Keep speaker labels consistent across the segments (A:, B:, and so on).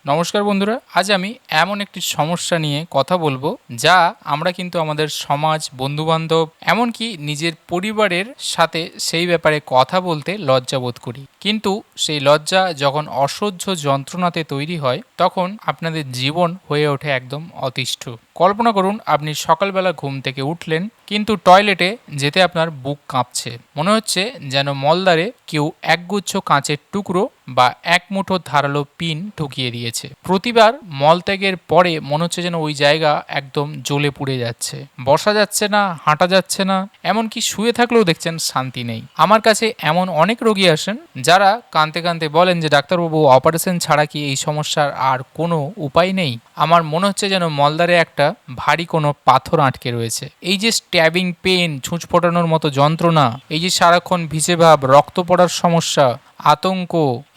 A: নমস্কার বন্ধুরা, আজ আমি এমন একটি সমস্যা নিয়ে কথা বলবো যা আমরা কিন্তু আমাদের সমাজ, বন্ধুবান্ধব, এমনকি নিজের পরিবারের সাথে সেই ব্যাপারে কথা বলতে লজ্জা বোধ করি। কিন্তু সেই লজ্জা যখন অসহ্য যন্ত্রণাতে তৈরি হয় তখন আপনাদের জীবন হয়ে ওঠে একদম অতিষ্ঠ। কল্পনা করুন, আপনি সকালবেলা ঘুম থেকে উঠলেন, কিন্তু টয়লেটে যেতে আপনার বুক কাঁপছে। মনে হচ্ছে যেন মলদ্বারে কেউ একগুচ্ছ কাঁচের টুকরো বা এক মুঠো ধারালো পিন ঢুকিয়ে দিয়েছে। প্রতিবার মলত্যাগের পরে মনে হচ্ছে যেন ওই জায়গা একদম জ্বলে পুড়ে যাচ্ছে। বসা যাচ্ছে না, হাঁটা যাচ্ছে না, এমনকি শুয়ে থাকলেও দেখছেন শান্তি নেই। আমার কাছে এমন অনেক রোগী আসেন যারা কাঁদতে কাঁদতে বলেন যে ডাক্তারবাবু, অপারেশন ছাড়া কি এই সমস্যার আর কোনো উপায় নেই? আমার মনে হচ্ছে যেন মলদ্বারে একটা ভারী কোনো পাথর আটকে রয়েছে। এই যে স্ট্যাবিং পেন, ছুঁচ ফোটানোর মতো যন্ত্রণা, এই যে সারাক্ষণ ভিজে ভাব, রক্ত পড়ার সমস্যা, আতঙ্ক,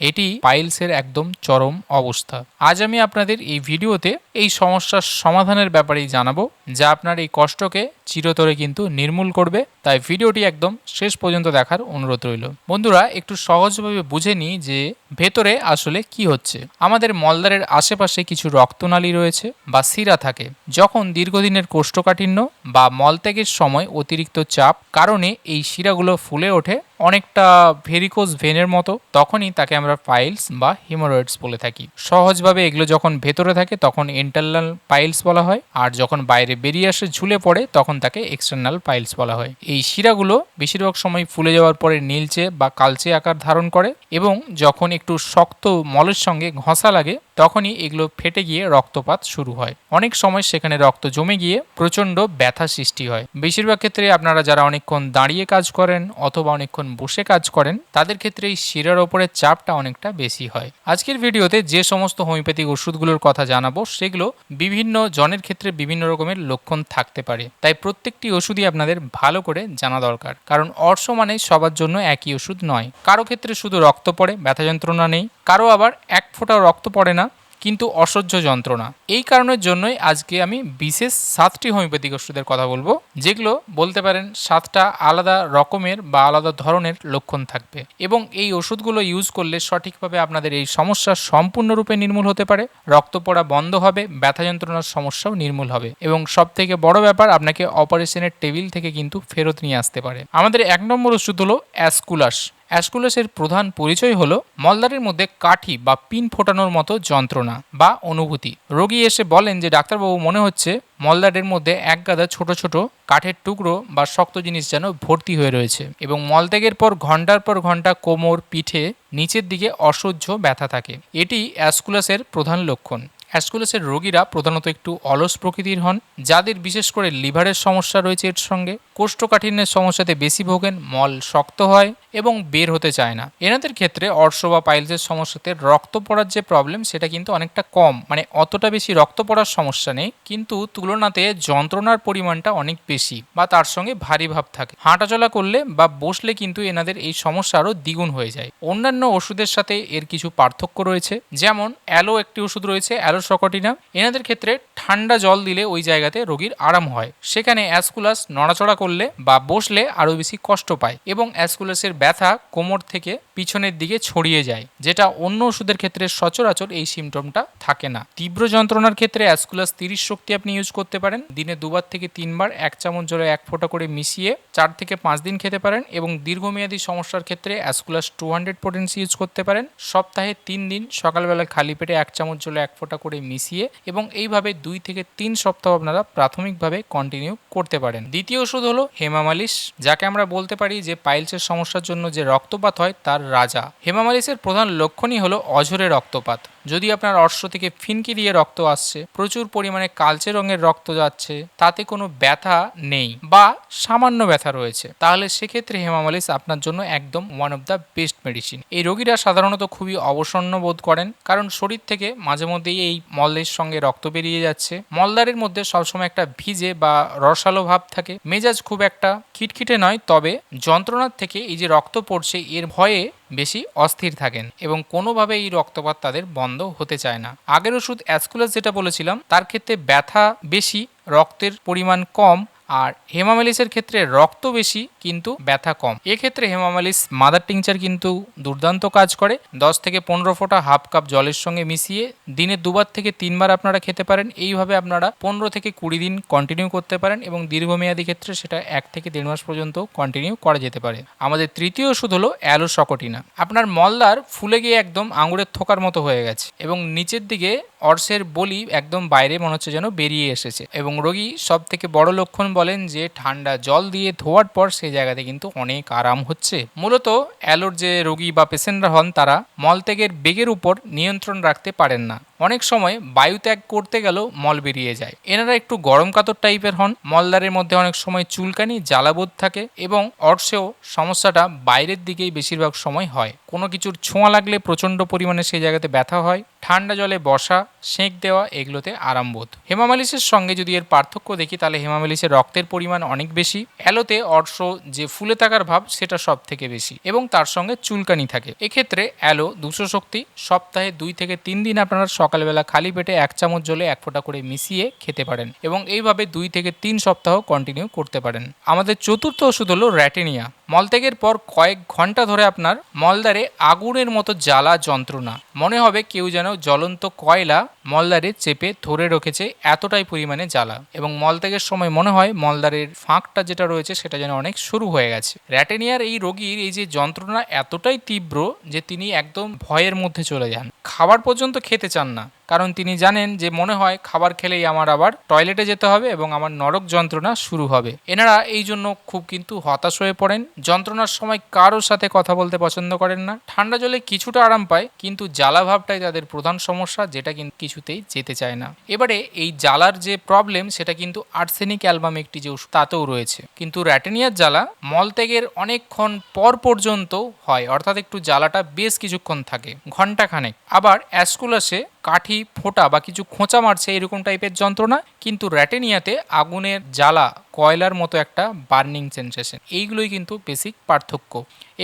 A: এটি পাইলসের একদম চরম অবস্থা। আজ আমি আপনাদের এই ভিডিওতে এই সমস্যার সমাধানের ব্যাপারেই জানাবো, যা আপনার এই কষ্টকে চিরতরে কিন্তু নির্মূল করবে। তাই ভিডিওটি একদম শেষ পর্যন্ত দেখার অনুরোধ রইল। বন্ধুরা, একটু সহজভাবে বুঝে নিই যে ভেতরে আসলে কি হচ্ছে। আমাদের মলদ্বারের আশেপাশে কিছু রক্তনালী রয়েছে বা শিরা থাকে। যখন দীর্ঘদিনের কোষ্ঠকাঠিন্য বা মলত্যাগের সময় অতিরিক্ত চাপ কারণে এই শিরাগুলো ফুলে ওঠে অনেকটা ভেরিকোজ ভেনের মতো, তখনই তাকে আমরা পাইলস বা হিমোরয়েডস বলে থাকি। সহজভাবে এগুলো যখন ভেতরে থাকে তখন ইন্টারনাল পাইলস বলা হয়, আর যখন বাইরে বেরিয়ে আসে ঝুলে পড়ে তখন তাকে এক্সটার্নাল পাইলস বলা হয়। এই শিরাগুলো বেশিরভাগ সময় ফুলে যাওয়ার পরে নীলচে বা কালচে আকার ধারণ করে, এবং যখন একটু শক্ত মলের সঙ্গে ঘষা লাগে তখনই এগুলো ফেটে গিয়ে রক্তপাত শুরু হয়। অনেক সময় সেখানে রক্ত জমে গিয়ে প্রচণ্ড ব্যথা সৃষ্টি হয়। বেশিরভাগ ক্ষেত্রে আপনারা যারা অনেকক্ষণ দাঁড়িয়ে কাজ করেন অথবা অনেকক্ষণ বসে কাজ করেন তাদের ক্ষেত্রে এই শিরার ওপরের চাপটা অনেকটা বেশি হয়। আজকের ভিডিওতে যে সমস্ত হোমিওপ্যাথিক ওষুধগুলোর কথা জানাবো সেগুলো বিভিন্ন জনের ক্ষেত্রে বিভিন্ন রকমের লক্ষণ থাকতে পারে। তাই প্রত্যেকটি ওষুধই আপনাদের ভালো করে জানা দরকার, কারণ অর্শ মানে সবার জন্য একই ওষুধ নয়। কারো ক্ষেত্রে শুধু রক্ত পড়ে, ব্যথা যন্ত্রণা নেই, কারো আবার এক ফোঁটাও রক্ত পড়ে না কিন্তু অসহ্য যন্ত্রণা। এই কারণের জন্যই আজকে আমি বিশেষ 7টি হোমিওপ্যাথিক ওষুধের কথা বলবো, যেগুলো বলতে পারেন 7টা আলাদা রকমের বা আলাদা ধরনের লক্ষণ থাকবে, এবং এই ওষুধগুলো ইউজ করলে সঠিকভাবে আপনাদের এই সমস্যা সম্পূর্ণরূপে নির্মূল হতে পারে। রক্ত পড়া বন্ধ হবে, ব্যথা যন্ত্রণার সমস্যাও নির্মূল হবে, এবং সব থেকে বড় ব্যাপার, আপনাকে অপারেশনের টেবিল থেকে কিন্তু ফেরত নিয়ে আসতে পারে। আমাদের 1 নম্বর ওষুধ হলো অ্যাসকুলাস। অ্যাসকুলাসের প্রধান পরিচয় হলো মলদ্বারের মধ্যে কাঠি বা পিন ফোটানোর মতো যন্ত্রণা বা অনুভূতি। রোগী এসে বলেন যে ডাক্তারবাবু, মনে হচ্ছে মলদ্বারের মধ্যে এক গাদা ছোট ছোট কাঠের টুকরো বা শক্ত জিনিস যেন ভর্তি হয়ে রয়েছে, এবং মলত্যাগের পর ঘন্টার পর ঘন্টা কোমর, পিঠে, নিচের দিকে অসহ্য ব্যথা থাকে। এটি অ্যাসকুলাসের প্রধান লক্ষণ। অ্যাসকুলাসের রোগীরা প্রধানত একটু অলস প্রকৃতির হন, যাদের বিশেষ করে লিভারের সমস্যা রয়েছে, এর সঙ্গে কোষ্ঠকাঠিন্যের সমস্যাতে বেশি ভোগেন, মল শক্ত হয় এবং বের হতে চায় না। এনাদের ক্ষেত্রে অর্শ বা পাইলসের সমস্যাতে রক্ত পড়ার যে প্রবলেম সেটা কিন্তু অনেকটা কম, মানে অতটা বেশি রক্ত পড়ার সমস্যা নেই, কিন্তু তুলনাতে যন্ত্রণার পরিমাণটা অনেক বেশি বা তার সঙ্গে ভারী ভাব থাকে। হাঁটাচলা করলে বা বসলে কিন্তু এনাদের এই সমস্যা আরও দ্বিগুণ হয়ে যায়। অন্যান্য ওষুধের সাথে এর কিছু পার্থক্য রয়েছে, যেমন অ্যালো একটি ওষুধ রয়েছে, অ্যালোসকটিনা। এনাদের ক্ষেত্রে ঠান্ডা জল দিলে ওই জায়গাতে রোগীর আরাম হয়, সেখানে অ্যাসকুলাস নড়াচড়া করলে বা বসলে আরও বেশি কষ্ট পায়, এবং অ্যাসকুলাসের ব্যথা কোমর থেকে পিছনের দিকে ছড়িয়ে যায়, যেটা অন্য ওষুধের ক্ষেত্রে সচরাচর এই সিমটমটা থাকে না। তীব্র যন্ত্রণার ক্ষেত্রে অ্যাসকুলাস 30 শক্তি আপনি ইউজ করতে পারেন। দিনে 2বার থেকে 3বার 1 চামচ জলে 1 ফোঁটা করে মিশিয়ে 4 থেকে 5 দিন খেতে পারেন, এবং দীর্ঘমেয়াদী সমস্যার ক্ষেত্রে অ্যাসকুলাস 200 পোটেন্সি ইউজ করতে পারেন। সপ্তাহে 3 দিন সকালবেলা খালি পেটে 1 চামচ জলে 1 ফোঁটা করে মিশিয়ে, এবং এইভাবে 2 থেকে 3 সপ্তাহ আপনারা প্রাথমিকভাবে কন্টিনিউ করতে পারেন। দ্বিতীয় ওষুধ হলো হেমামালিশ, যাকে আমরা বলতে পারি যে পাইলসের সমস্যার জন্য যে রক্তপাত হয় তার রাজা। হেমামালিসের প্রধান লক্ষণই হলো অঝরে রক্তপাত। যদি আপনার অর্শ থেকে ফিনকি দিয়ে রক্ত আসছে, প্রচুর পরিমাণে কালচে রঙের রক্ত যাচ্ছে, তাতে কোনো ব্যথা নেই বা সামান্য ব্যথা রয়েছে, তাহলে সেক্ষেত্রে হেমামালিস আপনার জন্য একদম one of the best medicine. এই রোগীরা সাধারণত খুবই অবসন্ন বোধ করেন, কারণ শরীর থেকে মাঝে মধ্যেই এই মলের সঙ্গে রক্ত বেরিয়ে যাচ্ছে। মলদ্বারের মধ্যে সবসময় একটা ভিজে বা রসালো ভাব থাকে। মেজাজ খুব একটা খিটখিটে নয়, তবে যন্ত্রণার থেকে এই যে রক্ত পড়ছে এর ভয়ে বেশি অস্থির থাকেন, এবং কোনোভাবে এই রক্তপাত তাদের বন্ধ হতে চায় না। আগের ওষুধ অ্যাসকুলাস যেটা বলেছিলাম তার ক্ষেত্রে ব্যথা বেশি, রক্তের পরিমাণ কম, আর হেমামালিসের ক্ষেত্রে রক্ত বেশি কিন্তু ব্যথা কম। এক্ষেত্রে হেমামালিস মাদার টিংচার কিন্তু দুর্দান্ত কাজ করে। 10 থেকে 15 ফোঁটা হাফ কাপ জলের সঙ্গে মিশিয়ে দিনে 2বার থেকে 3বার আপনারা খেতে পারেন। এইভাবে আপনারা 15 থেকে 20 দিন কন্টিনিউ করতে পারেন এবং দীর্ঘমেয়াদী ক্ষেত্রে সেটা 1 থেকে 1.5 মাস পর্যন্ত কন্টিনিউ করা যেতে পারে। আমাদের তৃতীয় ওষুধ হলো অ্যালোসকটিনা। আপনার মলদার ফুলে গিয়ে একদম আঙুরের থোকার মতো হয়ে গেছে এবং নিচের দিকে অর্শের বলি একদম বাইরে মনে হচ্ছে যেন বেরিয়ে এসেছে এবং রোগী সব থেকে বড় লক্ষণ বলেন যে ঠান্ডা জল দিয়ে ধোয়ার পর সেই জায়গাতে কিন্তু অনেক আরাম হচ্ছে। মূলত অ্যালোর যে রোগী বা পেশেন্টরা হন তারা মলত্যাগের বেগের উপর নিয়ন্ত্রণ রাখতে পারেন না। অনেক সময় বায়ু ত্যাগ করতে গেলেও মল বেরিয়ে যায়। এনারা একটু গরম কাতর টাইপের হন। মলদ্বারের মধ্যে অনেক সময় চুলকানি জ্বালাবোধ থাকে এবং অর্শেও সমস্যাটা বাইরের দিকেই বেশিরভাগ সময় হয়। কোনো কিছুর ছোঁয়া লাগলে প্রচণ্ড পরিমাণে সেই জায়গাতে ব্যথা হয়। ঠান্ডা জলে বসা, সেঁক দেওয়া এগুলোতে আরামবোধ। হেমামালিসের সঙ্গে যদি এর পার্থক্য দেখি তাহলে হেমামালিসের রক্তের পরিমাণ অনেক বেশি। অ্যালোতে অর্শ যে ফুলে থাকার ভাব সেটা সব থেকে বেশি এবং তার সঙ্গে চুলকানি থাকে। এক্ষেত্রে অ্যালো 200 শক্তি সপ্তাহে 2 থেকে 3 দিন আপনারা সকালবেলা খালি পেটে 1 চামচ জলে 1 ফোঁটা করে মিশিয়ে খেতে পারেন এবং এইভাবে 2 থেকে 3 সপ্তাহ কন্টিনিউ করতে পারেন। আমাদের চতুর্থ ওষুধ হলো র্যাটেনিয়া। মলত্যাগের পর কয়েক ঘন্টা ধরে আপনার মলদ্বারে আগুনের মতো জ্বালা যন্ত্রণা, মনে হবে কেউ যেন জ্বলন্ত কয়লা মলদ্বারে চেপে ধরে রেখেছে, এতটাই পরিমাণে জ্বালা এবং মলত্যাগের সময় মনে হয় মলদ্বারের ফাঁকটা যেটা রয়েছে সেটা যেন অনেক সরু হয়ে গেছে। র্যাটেনিয়ার এই রোগীর এই যে যন্ত্রণা এতটাই তীব্র যে তিনি একদম ভয়ের মধ্যে চলে যান, খাবার পর্যন্ত খেতে চান না, কারণ তিনি জানেন যে মনে হয় খাবার খেলেই আমার আবার টয়লেটে যেতে হবে এবং আমার নরক যন্ত্রণা শুরু হবে। এনারা এই জন্য খুব কিন্তু হতাশ হয়ে পড়েন। যন্ত্রণার সময় কারোর সাথে কথা বলতে পছন্দ করেন না। ঠান্ডা জলে কিছুটা আরাম পায় কিন্তু জ্বালা ভাবটাই তাদের প্রধান সমস্যা, যেটা কিন্তু কিছুতেই যেতে চায় না। এবারে এই জ্বালার যে প্রবলেম সেটা কিন্তু আর্সেনিক অ্যালবাম একটি যে ওষুধ তাতেও রয়েছে, কিন্তু র্যাটেনিয়ার জ্বালা মলত্যাগের অনেকক্ষণ পর পর্যন্ত হয়, অর্থাৎ একটু জ্বালাটা বেশ কিছুক্ষণ থাকে, ঘন্টাখানেক। আবার অ্যাসকুলাসে কাঠি ফোটা বা কিছু খোঁচা মারছে এরকম টাইপের যন্ত্রণা, কিন্তু র্যাটেনিয়াতে আগুনের জ্বালা, কয়লার মতো একটা বার্নিং সেন্সেশন, এইগুলোই কিন্তু বেসিক পার্থক্য।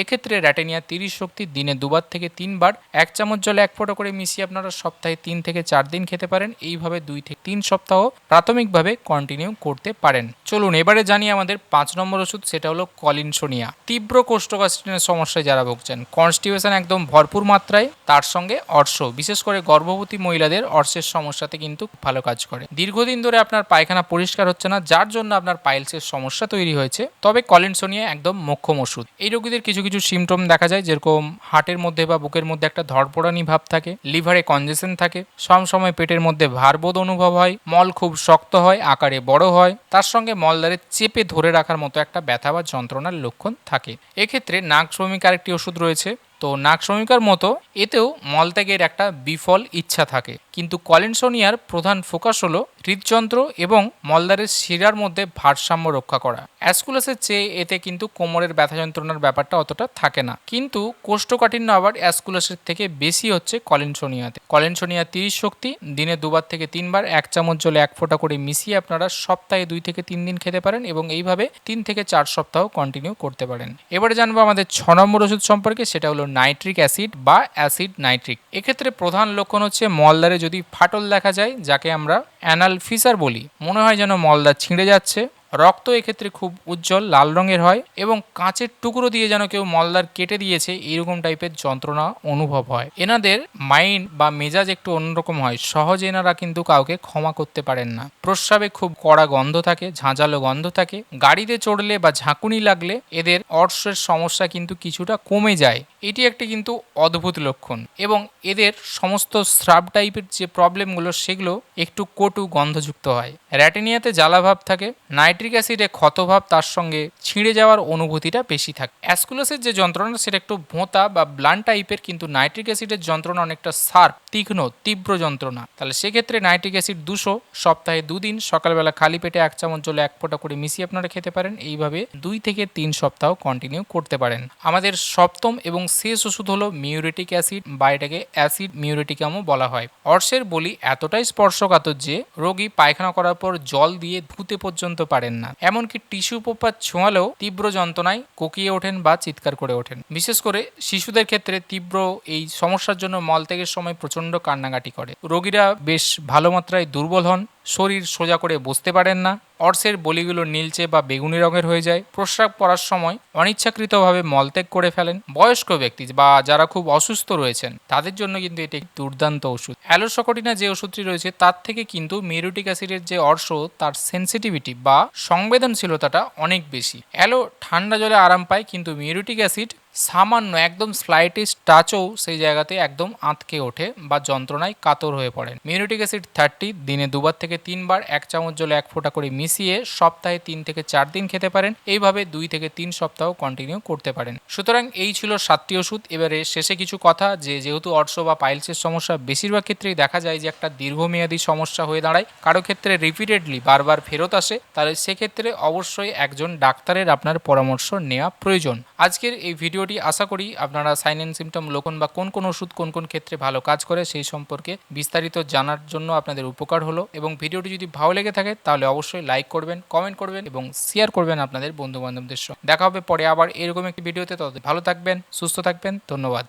A: এক্ষেত্রে র্যাটেনিয়া 30 শক্তি দিনে 2বার থেকে 3বার 1 চামচ জলে 1 ফোঁটা করে মিশিয়ে আপনারা সপ্তাহে 3 থেকে 4 দিন খেতে পারেন। এইভাবে 2 থেকে 3 সপ্তাহ প্রাথমিকভাবে কন্টিনিউ করতে পারেন। চলুন এবারে জানি আমাদের 5 নম্বর ওষুধ, সেটা হলো কলিনসোনিয়া। তীব্র কোষ্ঠকাঠিন্যের সমস্যায় যারা ভুগছেন, কনস্টিপেশন একদম ভরপুর মাত্রায়, তার সঙ্গে অর্শ, বিশেষ করে গর্ভবতী মহিলাদের অর্শের সমস্যাতে কিন্তু ভালো কাজ করে। দীর্ঘদিন ধরে আপনার পায়খানা পরিষ্কার হচ্ছে না, যার জন্য আপনার পাইলসের সমস্যা তৈরি হয়েছে, তবে কলিনসোনিয়া একদম মোক্ষম ওষুধ। এই রোগীদের কিছু কিছু সিমটম দেখা যায়, যেরকম হার্টের মধ্যে বা বুকের মধ্যে একটা ধড়পড়ানি ভাব থাকে, লিভারে কনজেশন থাকে, সব সময় পেটের মধ্যে ভারবোধ অনুভব হয়, মল খুব শক্ত হয়, আকারে বড় হয়, তার সঙ্গে মলদ্বারে চেপে ধরে রাখার মতো একটা ব্যথা বা যন্ত্রণার লক্ষণ থাকে। এক্ষেত্রে নাক শ্রমিক আরেকটি ওষুধ রয়েছে। তো নাক শ্রমিকার মতো এতেও মলত্যাগের একটা বিফল ইচ্ছা থাকে, কিন্তু কলিনসোনিয়ার প্রধান ফোকাস হলো হৃদযন্ত্র এবং মলদ্বারের শিরার মধ্যে ভারসাম্য রক্ষা করা। অ্যাসকুলাসের চেয়ে এতে কিন্তু কোমরের ব্যথা যন্ত্রণার ব্যাপারটা অতটা থাকে না, কিন্তু কোষ্ঠকাঠিন্য আবার অ্যাসকুলাসের থেকে বেশি হচ্ছে কলিনসোনিয়াতে। কলিনসোনিয়া 30 শক্তি দিনে 2বার থেকে 3বার 1 চামচ জলে 1 ফোঁটা করে মিশিয়ে আপনারা সপ্তাহে 2 থেকে 3 দিন খেতে পারেন এবং এইভাবে 3 থেকে 4 সপ্তাহ কন্টিনিউ করতে পারেন। এবারে জানবো আমাদের 6 নম্বর ওষুধ সম্পর্কে, সেটা হলো নাইট্রিক অ্যাসিড বা অ্যাসিড নাইট্রিক। এক্ষেত্রে প্রধান লক্ষণ হচ্ছে মলদ্বারে যদি ফাটল দেখা যায়, যাকে আমরা অ্যানাল ফিসার বলি, মনে হয় যেন মলদ্বার ছিঁড়ে যাচ্ছে, রক্ত এক্ষেত্রে খুব উজ্জ্বল লাল রঙের হয় এবং কাঁচের টুকরো দিয়ে যেন কেউ মলদ্বার কেটে দিয়েছে এইরকম টাইপের যন্ত্রণা অনুভব হয়। এনাদের মাইন্ড বা মেজাজ একটু অন্যরকম হয়, সহজে এনারা কিন্তু কাউকে ক্ষমা করতে পারেন না। প্রস্রাবে খুব কড়া গন্ধ থাকে, ঝাঁঝালো গন্ধ থাকে, গাড়িতে চড়লে বা ঝাঁকুনি লাগলে এদের অর্শের সমস্যা কিন্তু কিছুটা কমে যায়, এটি একটি কিন্তু অদ্ভুত লক্ষণ। এবং এদের সমস্ত স্রাব টাইপের যে প্রবলেমগুলো সেগুলো একটু কটু গন্ধযুক্ত হয়। র্যাটেনিয়াতে জ্বালাভাব থাকে, নাইট্রিক অ্যাসিডে ক্ষতভাব, তার সঙ্গে ছিঁড়ে যাওয়ার অনুভূতিটা বেশি থাকে। অ্যাসকুলাসের যে যন্ত্রণা সেটা একটু ভোঁতা বা ব্লান্ট টাইপের, কিন্তু নাইট্রিক অ্যাসিডের যন্ত্রণা অনেকটা শার্প, তীক্ষ্ণ, তীব্র যন্ত্রণা। তাহলে সেক্ষেত্রে নাইট্রিক অ্যাসিড 200 সপ্তাহে 2 দিন সকালবেলা খালি পেটে 1 চামচ জলে 1 ফোঁটা করে মিশিয়ে আপনারা খেতে পারেন। এইভাবে 2 থেকে 3 সপ্তাহ কন্টিনিউ করতে পারেন। আমাদের সপ্তম এবং শেষ ওষুধ হলো মিউরেটিক অ্যাসিড বা এটাকে অ্যাসিড মিউরেটিকামও বলা হয়। অর্শের বলি এতটাই স্পর্শকাতর যে রোগী পায়খানা করার পর জল দিয়ে ধুতে পর্যন্ত পারেন না, এমনকি টিস্যু পেপার ছোঁয়ালেও তীব্র যন্ত্রণায় কোকিয়ে ওঠেন বা চিৎকার করে ওঠেন। বিশেষ করে শিশুদের ক্ষেত্রে তীব্র এই সমস্যার জন্য মলত্যাগের সময় প্রচন্ড কান্নাকাটি করে। রোগীরা বেশ ভালো মাত্রায় দুর্বল হন, শরীর সোজা করে বসতে পারেন না, অর্শের বলিগুলো নীলচে বা বেগুনি রঙের হয়ে যায়, প্রস্রাব করার সময় অনিচ্ছাকৃতভাবে মলত্যাগ করে ফেলেন। বয়স্ক ব্যক্তি বা যারা খুব অসুস্থ রয়েছেন তাদের জন্য কিন্তু এটি একটি দুর্দান্ত ওষুধ। অ্যালোসকটিনা যে ওষুধটি রয়েছে তার থেকে কিন্তু মিউরিটিক অ্যাসিডের যে অর্শ তার সেন্সিটিভিটি বা সংবেদনশীলতাটা অনেক বেশি। অ্যালো ঠান্ডা জলে আরাম পায়, কিন্তু মিউরিটিক অ্যাসিড সামান্য একদম স্লাইটেস্ট টাচও সেই জায়গাতে একদম আঁতকে ওঠে বা যন্ত্রণায় কাতর হয়ে পড়েন। মিউরিটিক অ্যাসিড 30 দিনে 2 থেকে 3 বার 1 চামচ জলে 1 ফোঁটা করে মিশিয়ে সপ্তাহে 3 থেকে 4 দিন খেতে পারেন। এইভাবে 2 থেকে 3 সপ্তাহ কন্টিনিউ করতে পারেন। সুতরাং এই ছিল 7টি ওষুধ। এবারে শেষে কিছু কথা, যেহেতু অর্শ বা পাইলসের সমস্যা বেশিরভাগ ক্ষেত্রেই দেখা যায় যে একটা দীর্ঘমেয়াদী সমস্যা হয়ে দাঁড়ায়, কারো ক্ষেত্রে রিপিটেডলি বারবার ফেরত আসে, তাহলে সেক্ষেত্রে অবশ্যই একজন ডাক্তারের আপনার পরামর্শ নেওয়া প্রয়োজন। আজকের এই ভিডিওটি আশা করি আপনারা সাইন অ্যান্ড সিমটম লক্ষণ বা কোন কোন ওষুধ কোন কোন ক্ষেত্রে ভালো কাজ করে সেই সম্পর্কে বিস্তারিত জানার জন্য আপনাদের উপকার হলো। এবং ভিডিওটি যদি ভালো লেগে থাকে তাহলে অবশ্যই লাইক করবেন, কমেন্ট করবেন এবং শেয়ার করবেন আপনাদের বন্ধু বান্ধবদের সঙ্গে। দেখা হবে পরে আবার এরকম একটি ভিডিওতে। ততদিন ভালো থাকবেন, সুস্থ থাকবেন। ধন্যবাদ।